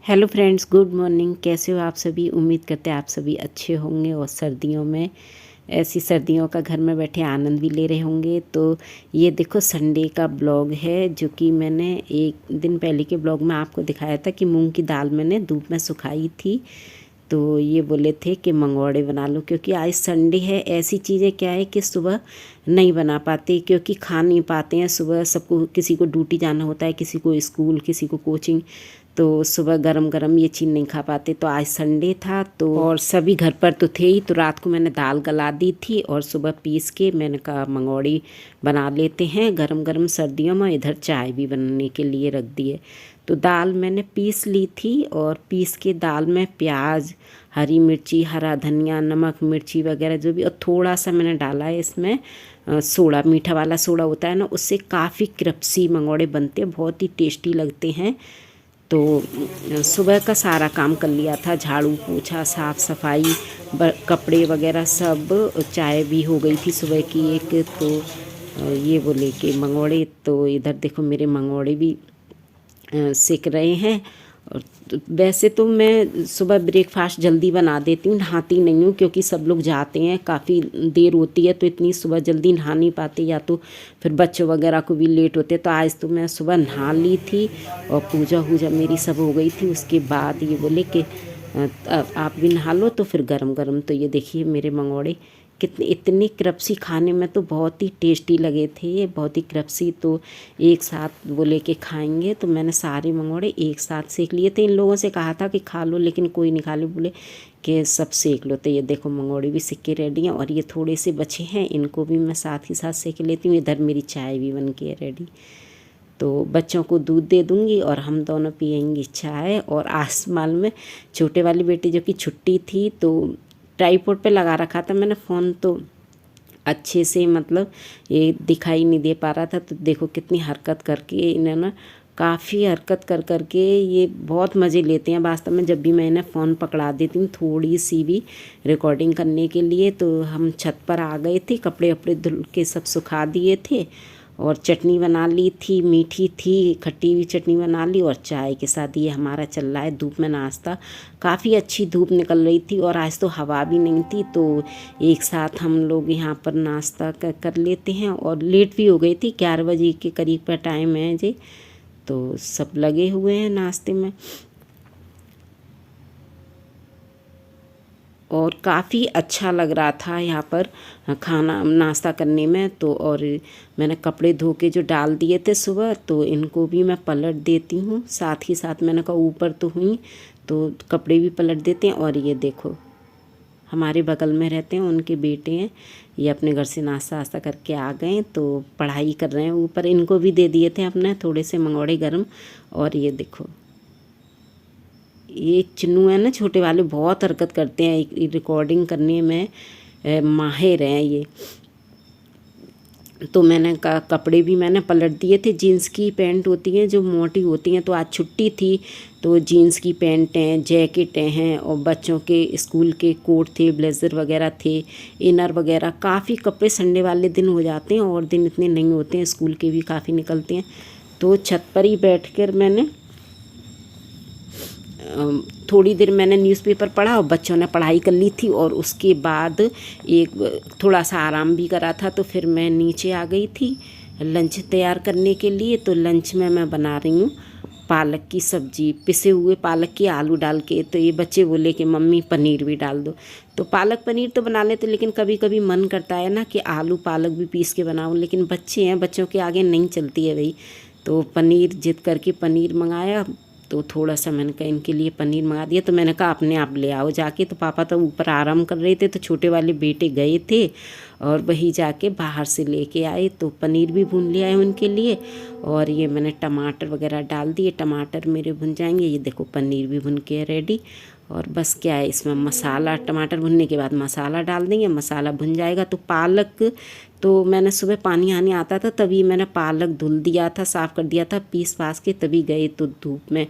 Hello friends, good morning. कैसे हो आप सभी? उम्मीद करते हैं आप सभी अच्छे होंगे और सर्दियों में ऐसी सर्दियों का घर में बैठे आनंद भी ले रहे होंगे। तो ये देखो संडे का ब्लॉग है जो कि मैंने एक दिन पहले के ब्लॉग में आपको दिखाया था कि मूंग की दाल मैंने धूप में सुखाई थी। तो ये बोले थे कि मंगोड़े बना लो, क्योंकि आज संडे है। ऐसी चीज़ें क्या है कि सुबह नहीं बना पाते, क्योंकि खा नहीं पाते हैं सुबह। सबको, किसी को ड्यूटी जाना होता है, किसी को स्कूल, किसी को कोचिंग, तो सुबह गरम गरम ये चीज़ नहीं खा पाते। तो आज संडे था तो और सभी घर पर तो थे ही, तो रात को मैंने दाल गला दी थी और सुबह पीस के मैंने कहा मंगोड़ी बना लेते हैं गरम गरम सर्दियों में। इधर चाय भी बनाने के लिए रख दी है। तो दाल मैंने पीस ली थी और पीस के दाल में प्याज, हरी मिर्ची, हरा धनिया, नमक, मिर्ची वगैरह जो भी, और थोड़ा सा मैंने डाला है इसमें सोडा, मीठा वाला सोडा होता है ना, उससे काफ़ी क्रिस्पी मंगोड़े बनते हैं, बहुत ही टेस्टी लगते हैं। तो सुबह का सारा काम कर लिया था, झाड़ू पोछा, साफ़ सफाई, कपड़े वगैरह सब। चाय भी हो गई थी सुबह की एक। तो ये बोले कि मंगोड़े, तो इधर देखो मेरे मंगोड़े भी सेक रहे हैं। और वैसे तो मैं सुबह ब्रेकफास्ट जल्दी बना देती हूँ, नहाती नहीं हूँ, क्योंकि सब लोग जाते हैं, काफ़ी देर होती है, तो इतनी सुबह जल्दी नहा नहीं पाते, या तो फिर बच्चों वगैरह को भी लेट होते। तो आज तो मैं सुबह नहा ली थी और पूजा वूजा मेरी सब हो गई थी। उसके बाद ये बोले कि आप भी नहा लो, तो फिर गरम गरम। तो ये देखिए मेरे मंगोड़े कितने, इतनी क्रिस्पी, खाने में तो बहुत ही टेस्टी लगे थे ये, बहुत ही क्रिस्पी। तो एक साथ वो लेके खाएंगे, तो मैंने सारे मंगोड़े एक साथ सेक लिए थे। इन लोगों से कहा था कि खा लो, लेकिन कोई नहीं खा लो, बोले कि सब सेक लो। तो ये देखो मंगोड़े भी सेक के रेडी हैं, और ये थोड़े से बचे हैं, इनको भी मैं साथ ही साथ सेक लेती हूँ। इधर मेरी चाय भी बन के रेडी। तो बच्चों को दूध दे दूँगी और हम दोनों पियेंगे चाय। और आसमान में छोटे वाली बेटी जो कि छुट्टी थी, तो ट्राईपोड पे लगा रखा था मैंने फ़ोन, तो अच्छे से मतलब ये दिखाई नहीं दे पा रहा था। तो देखो कितनी हरकत करके इन्होंने, काफ़ी हरकत कर करके ये बहुत मज़े लेते हैं वास्तव में। जब भी मैं इन्हें फ़ोन पकड़ा देती हूँ थोड़ी सी भी रिकॉर्डिंग करने के लिए। तो हम छत पर आ गए थे, कपड़े वपड़े धुल के सब सुखा दिए थे, और चटनी बना ली थी, मीठी थी, खट्टी हुई चटनी बना ली, और चाय के साथ ये हमारा चल रहा है धूप में नाश्ता। काफ़ी अच्छी धूप निकल रही थी और आज तो हवा भी नहीं थी, तो एक साथ हम लोग यहाँ पर नाश्ता कर लेते हैं। और लेट भी हो गई थी, 11 बजे के करीब का टाइम है जी। तो सब लगे हुए हैं नाश्ते में, और काफ़ी अच्छा लग रहा था यहाँ पर खाना नाश्ता करने में। तो और मैंने कपड़े धो के जो डाल दिए थे सुबह, तो इनको भी मैं पलट देती हूँ साथ ही साथ। मैंने कहा ऊपर तो हुई, तो कपड़े भी पलट देते हैं। और ये देखो हमारे बगल में रहते हैं, उनके बेटे हैं, ये अपने घर से नाश्ता वास्ता करके आ गए, तो पढ़ाई कर रहे हैं ऊपर। इनको भी दे दिए थे अपने थोड़े से मंगोड़े गरम। और ये देखो ये चिन्नू है ना, छोटे वाले, बहुत हरकत करते हैं, रिकॉर्डिंग करने में माहिर हैं ये। तो मैंने कपड़े भी मैंने पलट दिए थे। जीन्स की पैंट होती हैं जो मोटी होती हैं, तो आज छुट्टी थी, तो जीन्स की पैंटें, जैकेटें हैं, और बच्चों के स्कूल के कोट थे, ब्लेज़र वगैरह थे, इनर वगैरह। काफ़ी कपड़े संडे वाले दिन हो जाते हैं, और दिन इतने नहीं होते हैं, स्कूल के भी काफ़ी निकलते हैं। तो छत पर ही बैठ कर मैंने थोड़ी देर मैंने न्यूज़पेपर पढ़ा, और बच्चों ने पढ़ाई कर ली थी, और उसके बाद एक थोड़ा सा आराम भी करा था। तो फिर मैं नीचे आ गई थी लंच तैयार करने के लिए। तो लंच में मैं बना रही हूँ पालक की सब्ज़ी, पिसे हुए पालक की आलू डाल के। तो ये बच्चे बोले कि मम्मी पनीर भी डाल दो। तो पालक पनीर तो बना लेते, लेकिन कभी कभी मन करता है ना कि आलू पालक भी पीस के बनाऊँ, लेकिन बच्चे हैं, बच्चों के आगे नहीं चलती है भाई। तो पनीर जिद करके पनीर मंगाया, तो थोड़ा सा मैंने कहा इनके लिए पनीर मंगा दिया। तो मैंने कहा अपने आप ले आओ जाके। तो पापा तो ऊपर आराम कर रहे थे, तो छोटे वाले बेटे गए थे और वही जाके बाहर से लेके आए। तो पनीर भी भून लिया है उनके लिए, और ये मैंने टमाटर वगैरह डाल दिए, टमाटर मेरे भुन जाएंगे। ये देखो पनीर भी भुन के रेडी। और बस क्या है इसमें मसाला, टमाटर भुनने के बाद मसाला डाल देंगे, मसाला भुन जाएगा। तो पालक तो मैंने सुबह पानी आने आता था, तभी मैंने पालक धुल दिया था, साफ़ कर दिया था पीस पास के, तभी गए। तो धूप में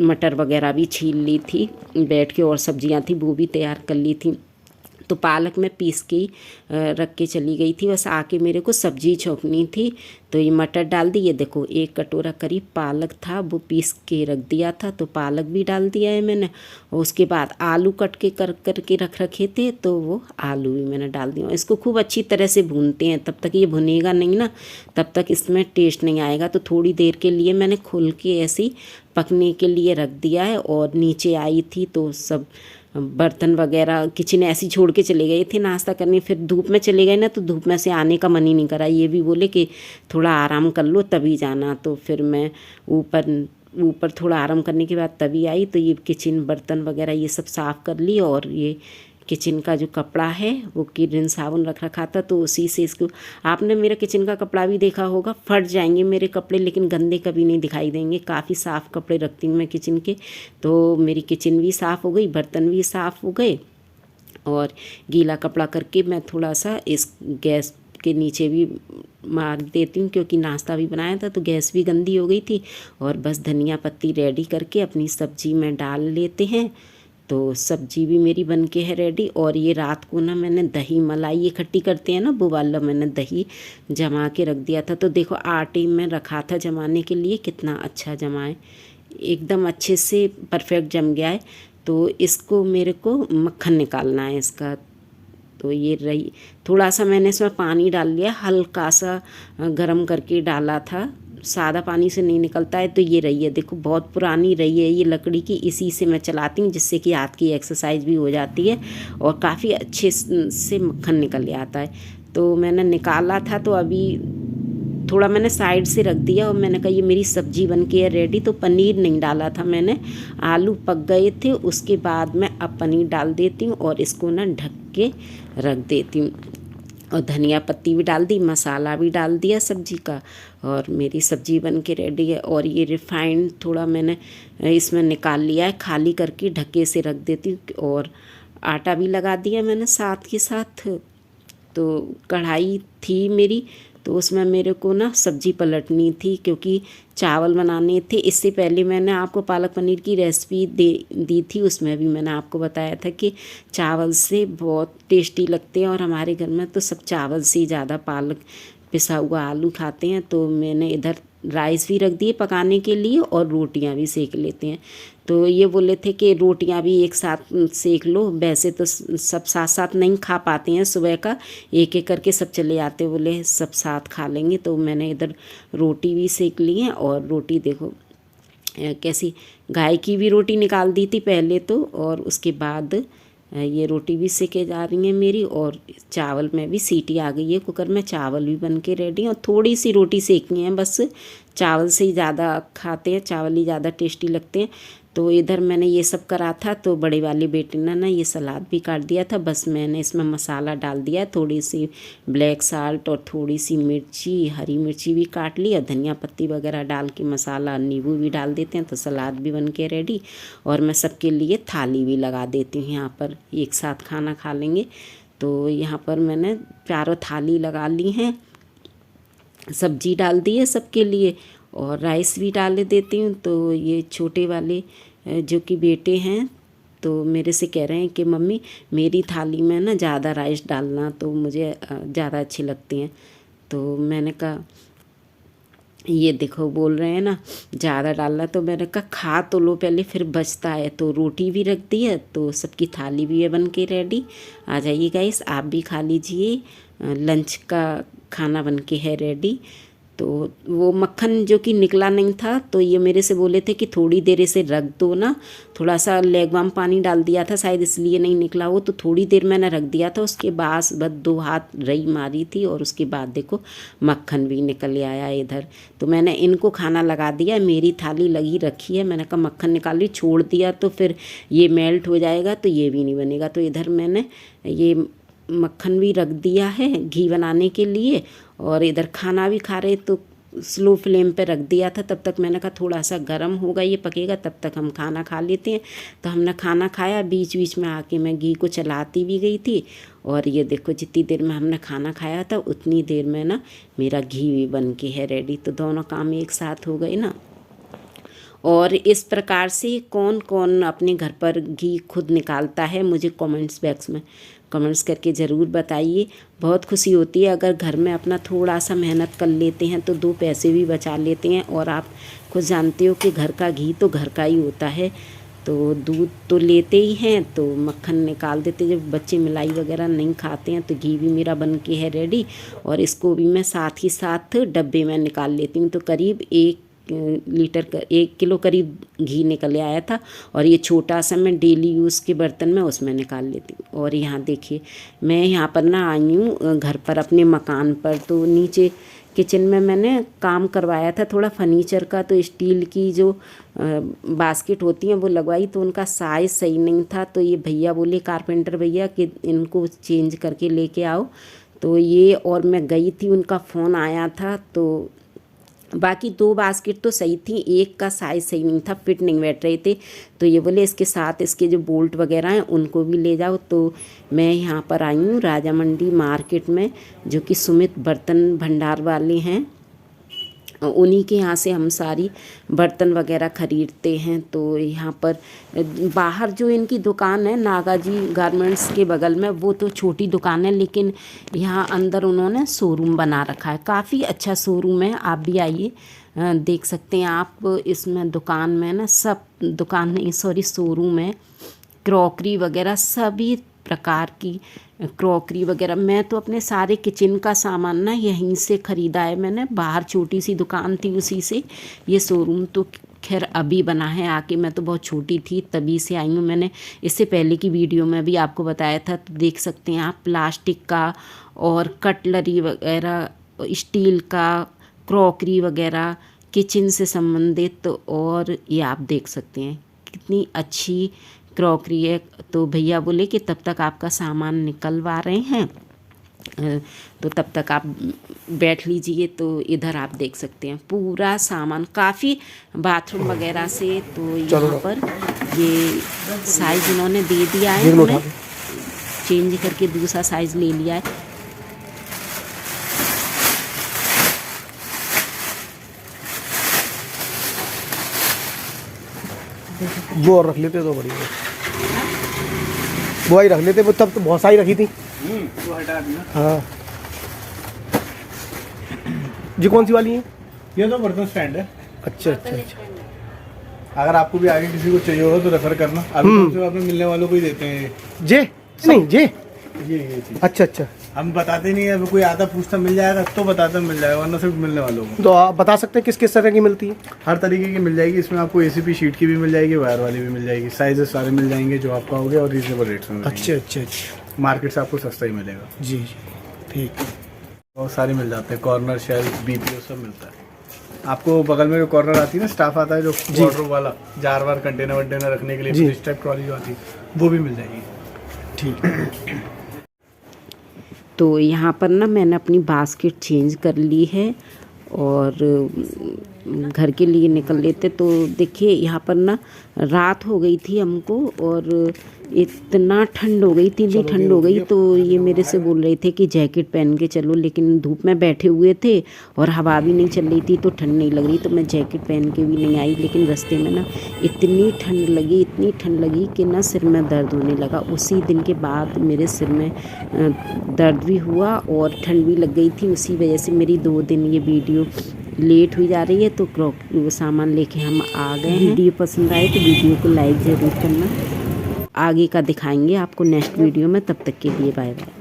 मटर वगैरह भी छील ली थी बैठ के, और सब्जियां थी वो भी तैयार कर ली थी। तो पालक मैं पीस के ही रख के चली गई थी, बस आके मेरे को सब्जी छोंकनी थी। तो ये मटर डाल दी, ये देखो 1 कटोरा करीब पालक था, वो पीस के रख दिया था, तो पालक भी डाल दिया है मैंने। और उसके बाद आलू कट के कर के रख रखे थे, तो वो आलू भी मैंने डाल दिया। इसको खूब अच्छी तरह से भूनते हैं, तब तक ये भुनेगा नहीं ना, तब तक इसमें टेस्ट नहीं आएगा। तो थोड़ी देर के लिए मैंने खोल के ऐसे ही पकने के लिए रख दिया है। और नीचे आई थी तो सब बर्तन वगैरह किचन ऐसी छोड़ के चले गए थे नाश्ता करने, फिर धूप में चले गए ना, तो धूप में से आने का मन ही नहीं करा। ये भी बोले कि थोड़ा आराम कर लो तभी जाना, तो फिर मैं ऊपर थोड़ा आराम करने के बाद तभी आई। तो ये किचन बर्तन वगैरह ये सब साफ़ कर ली। और ये किचन का जो कपड़ा है वो किरण साबुन रख रखा था, तो उसी से इसको, आपने मेरा किचन का कपड़ा भी देखा होगा, फट जाएंगे मेरे कपड़े लेकिन गंदे कभी नहीं दिखाई देंगे। काफ़ी साफ़ कपड़े रखती हूँ मैं किचन के। तो मेरी किचन भी साफ़ हो गई, बर्तन भी साफ़ हो गए। और गीला कपड़ा करके मैं थोड़ा सा इस गैस के नीचे भी मार देती हूँ, क्योंकि नाश्ता भी बनाया था तो गैस भी गंदी हो गई थी। और बस धनिया पत्ती रेडी करके अपनी सब्जी में डाल लेते हैं। तो सब्जी भी मेरी बन के है रेडी। और ये रात को ना मैंने दही मलाई इकट्ठी करते हैं ना, वो वाला मैंने दही जमा के रख दिया था। तो देखो आटे में रखा था जमाने के लिए, कितना अच्छा जमा है, एकदम अच्छे से परफेक्ट जम गया है। तो इसको मेरे को मक्खन निकालना है इसका। तो ये रही, थोड़ा सा मैंने इसमें पानी डाल लिया, हल्का सा गरम करके डाला था, सादा पानी से नहीं निकलता है। तो ये रही है, देखो बहुत पुरानी रही है ये लकड़ी की, इसी से मैं चलाती हूँ, जिससे कि हाथ की एक्सरसाइज भी हो जाती है और काफ़ी अच्छे से मक्खन निकल आता है। तो मैंने निकाला था, तो अभी थोड़ा मैंने साइड से रख दिया। और मैंने कहा ये मेरी सब्जी बन के है रेडी। तो पनीर नहीं डाला था मैंने, आलू पक गए थे, उसके बाद मैं अब पनीर डाल देती हूँ और इसको ना ढक के रख देती हूँ। और धनिया पत्ती भी डाल दी, मसाला भी डाल दिया सब्जी का, और मेरी सब्जी बन के रेडी है। और ये रिफाइंड थोड़ा मैंने इसमें निकाल लिया है, खाली करके ढके से रख देती हूँ। और आटा भी लगा दिया मैंने साथ के साथ। तो कढ़ाई थी मेरी, तो उसमें मेरे को ना सब्जी पलटनी थी, क्योंकि चावल बनाने थे। इससे पहले मैंने आपको पालक पनीर की रेसिपी दी थी, उसमें भी मैंने आपको बताया था कि चावल से बहुत टेस्टी लगते हैं। और हमारे घर में तो सब चावल से ही ज़्यादा पालक पिसा हुआ आलू खाते हैं। तो मैंने इधर राइस भी रख दिए पकाने के लिए और रोटियां भी सेक लेते हैं। तो ये बोले थे कि रोटियां भी एक साथ सेक लो, वैसे तो सब साथ साथ नहीं खा पाते हैं, सुबह का एक एक करके सब चले आते, बोले सब साथ खा लेंगे। तो मैंने इधर रोटी भी सेक ली है। और रोटी देखो कैसी, गाय की भी रोटी निकाल दी थी पहले तो, और उसके बाद ये रोटी भी सेके जा रही है मेरी। और चावल में भी सीटी आ गई है कुकर में, चावल भी बन के रेडी हैं। और थोड़ी सी रोटी सेकनी है बस, चावल से ही ज़्यादा खाते हैं, चावल ही ज़्यादा टेस्टी लगते हैं। तो इधर मैंने ये सब करा था, तो बड़े वाले बेटे ने ना ये सलाद भी काट दिया था। बस मैंने इसमें मसाला डाल दिया, थोड़ी सी ब्लैक साल्ट और थोड़ी सी मिर्ची, हरी मिर्ची भी काट ली, और धनिया पत्ती वगैरह डाल के मसाला, नींबू भी डाल देते हैं तो सलाद भी बन के रेडी। और मैं सबके लिए थाली भी लगा देती हूँ, यहाँ पर एक साथ खाना खा लेंगे। तो यहाँ पर मैंने चारों थाली लगा ली हैं, सब्जी डाल दी है सबके लिए, और राइस भी डाल देती हूँ। तो ये छोटे वाले जो कि बेटे हैं, तो मेरे से कह रहे हैं कि मम्मी मेरी थाली में ना ज़्यादा राइस डालना, तो मुझे ज़्यादा अच्छे लगते हैं। तो मैंने कहा, ये देखो बोल रहे हैं ना ज़्यादा डालना, तो मैंने कहा खा तो लो पहले, फिर बचता है। तो रोटी भी रख दी है, तो सबकी थाली भी है बन के रेडी। आ जाइए गाइस, आप भी खा लीजिए, लंच का खाना बन के है रेडी। तो वो मक्खन जो कि निकला नहीं था, तो ये मेरे से बोले थे कि थोड़ी देर इसे रख दो ना, थोड़ा सा लेगवाम पानी डाल दिया था शायद इसलिए नहीं निकला वो। तो थोड़ी देर मैंने रख दिया था, उसके बाद बस 2 हाथ रई मारी थी, और उसके बाद देखो मक्खन भी निकल आया इधर। तो मैंने इनको खाना लगा दिया, मेरी थाली लगी रखी है। मैंने कहा मक्खन निकाल ली, छोड़ दिया तो फिर ये मेल्ट हो जाएगा, तो ये भी नहीं बनेगा। तो इधर मैंने ये मक्खन भी रख दिया है घी बनाने के लिए, और इधर खाना भी खा रहे, तो स्लो फ्लेम पे रख दिया था। तब तक मैंने कहा थोड़ा सा गर्म होगा, ये पकेगा, तब तक हम खाना खा लेते हैं। तो हमने खाना खाया, बीच बीच में आके मैं घी को चलाती भी गई थी। और ये देखो जितनी देर में हमने खाना खाया था उतनी देर में ना मेरा घी भी बन के है रेडी। तो दोनों काम एक साथ हो गए ना। और इस प्रकार से कौन कौन अपने घर पर घी खुद निकालता है, मुझे कमेंट्स बॉक्स में कमेंट्स करके ज़रूर बताइए। बहुत खुशी होती है अगर घर में अपना थोड़ा सा मेहनत कर लेते हैं तो 2 पैसे भी बचा लेते हैं। और आप खुद जानते हो कि घर का घी तो घर का ही होता है। तो दूध तो लेते ही हैं तो मक्खन निकाल देते, जब बच्चे मलाई वगैरह नहीं खाते हैं तो घी भी मेरा बन के है रेडी। और इसको भी मैं साथ ही साथ डब्बे में निकाल लेती हूँ। तो करीब 1 किलो करीब घी निकल आया था। और ये छोटा सा मैं डेली यूज़ के बर्तन में उसमें निकाल लेती हूँ। और यहाँ देखिए मैं यहाँ पर ना आई हूँ घर पर अपने मकान पर। तो नीचे किचन में मैंने काम करवाया था थोड़ा फर्नीचर का, तो स्टील की जो बास्केट होती हैं वो लगवाई, तो उनका साइज़ सही नहीं था। तो ये भैया बोले, कारपेंटर भैया, कि इनको चेंज करके लेके आओ। तो ये, और मैं गई थी, उनका फ़ोन आया था। तो बाकी 2 बास्केट तो सही थी, एक का साइज़ सही नहीं था, फिट नहीं बैठ रहे थे। तो ये बोले इसके साथ इसके जो बोल्ट वगैरह हैं उनको भी ले जाओ। तो मैं यहाँ पर आई हूँ राजा मंडी मार्केट में, जो कि सुमित बर्तन भंडार वाले हैं, उन्हीं के यहाँ से हम सारी बर्तन वगैरह ख़रीदते हैं। तो यहाँ पर बाहर जो इनकी दुकान है नागाजी गारमेंट्स के बगल में, वो तो छोटी दुकान है, लेकिन यहाँ अंदर उन्होंने शोरूम बना रखा है। काफ़ी अच्छा शोरूम है, आप भी आइए, देख सकते हैं आप। इसमें दुकान में ना सब, दुकान नहीं सॉरी शोरूम है, क्रॉकरी वगैरह सभी प्रकार की क्रॉकरी वगैरह। मैं तो अपने सारे किचन का सामान ना यहीं से ख़रीदा है मैंने, बाहर छोटी सी दुकान थी उसी से। ये शोरूम तो खैर अभी बना है आके, मैं तो बहुत छोटी थी तभी से आई हूँ। मैंने इससे पहले की वीडियो में भी आपको बताया था, तो देख सकते हैं आप। प्लास्टिक का और कटलरी वगैरह, स्टील का, क्रॉकरी वगैरह, किचन से संबंधित, और ये आप देख सकते हैं कितनी अच्छी क्रॉकरी है। तो भैया बोले कि तब तक आपका सामान निकलवा रहे हैं, तो तब तक आप बैठ लीजिए। तो इधर आप देख सकते हैं पूरा सामान, काफ़ी बाथरूम वगैरह से। तो यहाँ पर ये साइज़ इन्होंने दे दिया है, हमें चेंज करके दूसरा साइज़ ले लिया है। वो और रख लेते तो बढ़िया, वो ही रख लेते, वो तब तो बहुत सारी रखी थी। वो हटा दिया। हाँ जी, कौन सी वाली है? ये तो बर्तन स्टैंड है। अच्छा अच्छा अच्छा। अगर आपको भी आगे किसी को चाहिए हो तो रेफर करना। अभी हमसे आपने मिलने वालों को ही देते हैं। जे नहीं जे, ये चीज अच्छा अच्छा। हम बताते नहीं है, अभी कोई आता पूछता मिल जाएगा तो बताता मिल जाएगा, वरना सिर्फ मिलने वालों को। तो आप बता सकते हैं किस किस तरह की मिलती है? हर तरीके की मिल जाएगी इसमें आपको। एसीपी शीट की भी मिल जाएगी, वायर वाली भी मिल जाएगी, साइजेस सारे मिल जाएंगे जो आपका हो गया, और रीजनेबल रेट्स में। अच्छा अच्छा अच्छा, मार्केट से आपको सस्ता ही मिलेगा। जी जी ठीक है। बहुत सारे मिल जाते हैं, कॉर्नर, शेल्फ, बीपीओ सब मिलता है आपको। बगल में जो कॉर्नर आती है ना, स्टाफ आता है जो वार्डरोब वाला, जार वार कंटेनर वंटेनर रखने के लिए, इस टाइप ट्रॉली जो आती है वो भी मिल जाएगी। ठीक है। तो यहाँ पर ना मैंने अपनी बास्केट चेंज कर ली है और घर के लिए निकल लेते। तो देखिए यहाँ पर ना रात हो गई थी हमको, और इतना ठंड हो गई, इतनी ठंड हो गई। तो ये मेरे से बोल रहे थे कि जैकेट पहन के चलो, लेकिन धूप में बैठे हुए थे और हवा भी नहीं चल रही थी तो ठंड नहीं लग रही, तो मैं जैकेट पहन के भी नहीं आई। लेकिन रास्ते में ना इतनी ठंड लगी, इतनी ठंड लगी कि ना सिर में दर्द होने लगा। उसी दिन के बाद मेरे सिर में दर्द भी हुआ और ठंड भी लग गई थी। उसी वजह से मेरी 2 दिन ये वीडियो लेट हुई जा रही है। तो वो सामान लेके हम आ गए हैं। वीडियो पसंद आए तो वीडियो को लाइक ज़रूर करना। आगे का दिखाएंगे आपको नेक्स्ट वीडियो में, तब तक के लिए बाय बाय।